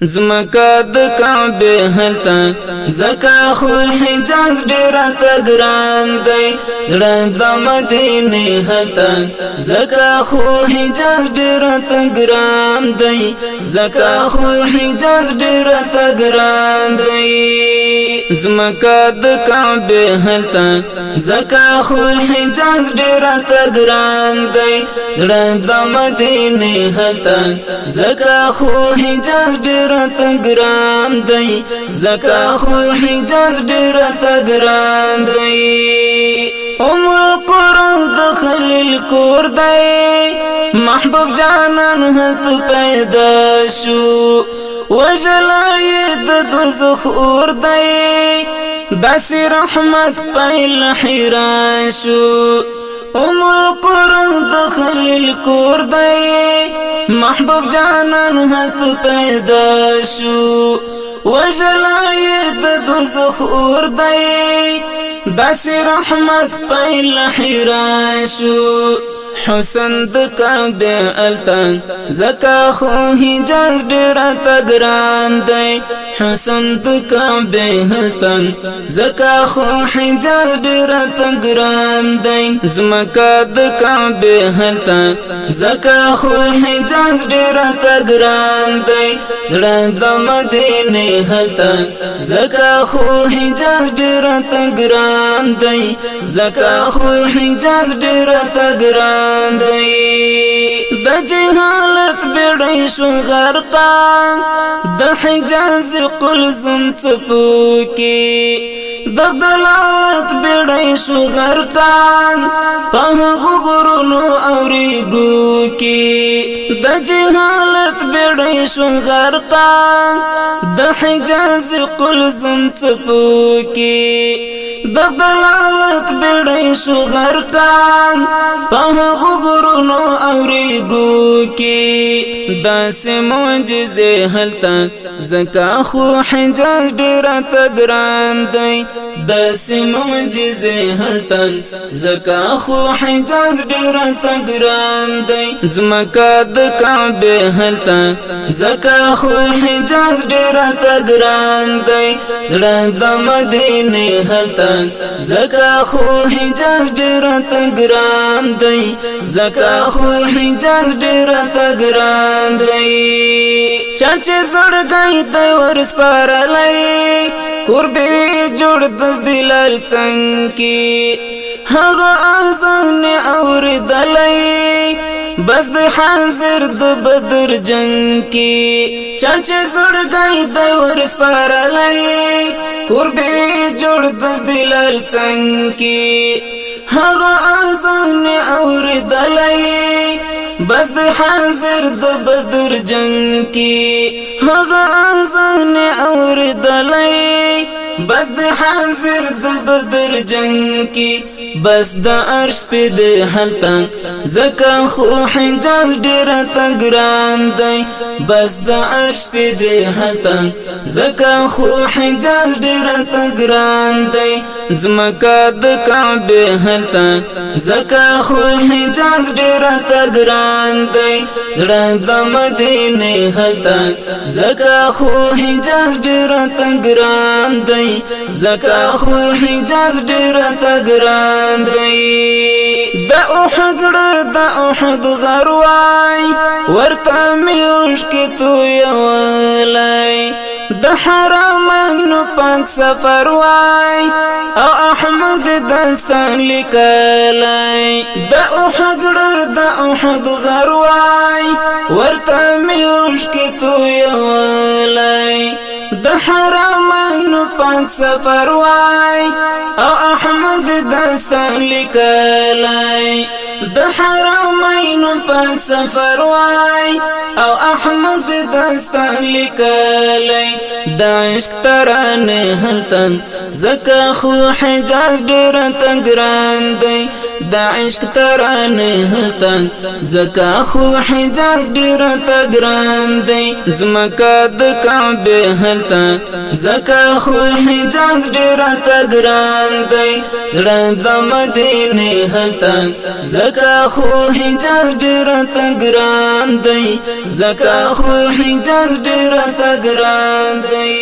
زمکا د کعبه هلتا زکا خو حجاز ډیر ته ګران دی زړه د مدینه هلتا زکا خو حجاز ډیر ته ګران دی زکا خو حجاز ډیر ته ګران دی زمکا د کعبه هلتا زکا خو حجاز ډیر ته ګران دی زړه د مدینه هلتا زکا خو حجاز ډیر ته ګران دی زکا خو حجاز ډیر ته ګران دی القرى دخل الكور دی محبوب جانان هلت پیدا شو وجلای د دوزخ اور دی داسی رحمت پیل حیران شو القرى دخل الكور دی محبوب جانان هلت پیدا شو وجلای د دوزخ اور دی داسی رحمت پیل حیران شو حسن د کعبه التن زکا خو حجاز ډیر ته ګران دی حسن د کعبه التن زکا خو حجاز ډیر ته ګران دی زمکا د کعبه التن زکا خو حجاز ډیر ته ګران دی زړه د مدینه التن زکا خو حجاز ډیر ته ګران دی زکا خو حجاز ډیر ته ګران دی د جهالت بیڑی شو غرقان د حجاز قلزم څپوکی د دلالت بیڑی شو غرقان په غرونو اوریګو کی د جهالت بیڑی شو غرقان د حجاز قلزم څپوکی د دلالت بیڑی شو غرقان په غرونو اوریګو کی داس معجزه هلتا زکا خو حجاز ډیر ته ګران دی داس معجزه هلتا زکا خو حجاز ډیر ته ګران دی زمکا د کعبه هلتا زکا خو حجاز ډیر ته ګران دی زړه د مدینه هلتا زکا خو حجاز ډیر ته ګران دی زکا خو حجاز ډیر ته ګران دی چاچه زړګای د ورس پرلای قربي جوړ د بلال څنګه هغه اذان اوریدلای بس د حاضر د بدر جنگ کی چاچه زړګای د ورس پرلای قربي جوړ د بلال څنګه هغه اذان اوریدلای بس د حاضر د بدر جنگ کی هغه اذان اوریدلای بس د حاضر د بدر جنگ کی بس د عرش په د هلتا زکا خو حجاز ډیر ته ګران دی بس د عرش په د هلتا زکا خو حجاز ډیر ته ګران دی زمکا د کعبه هلتا زکا خو حجاز ډیر ته ګران دی زړه د مدینه هلتا زکا خو حجاز ډیر ته ګران دی زکا خو حجاز ډیر ته ګران دی د احد د احد غروای ورته میوش کې تو یولای د حرمینو پاک سفر وای او احمد داستان لیکلای د احد د احد غروای ورته میوش کې تو یولای د حرمینو پاک سفر وای او احمد داستان لیکلای د حرمینو پاک سفر وای او احمد داستان لیکلای د عشق ترانه هلتن زکا خو حجاز ډیر تګران دی د عشق ترانه هلتا زکا خو حجاز ډیر تګران دی زمکا د کعبه هلتا زکا خو حجاز ډیر تګران دی زړه د مدینه هلتا زکا خو حجاز ډیر تګران دی زکا خو حجاز ډیر تګران دی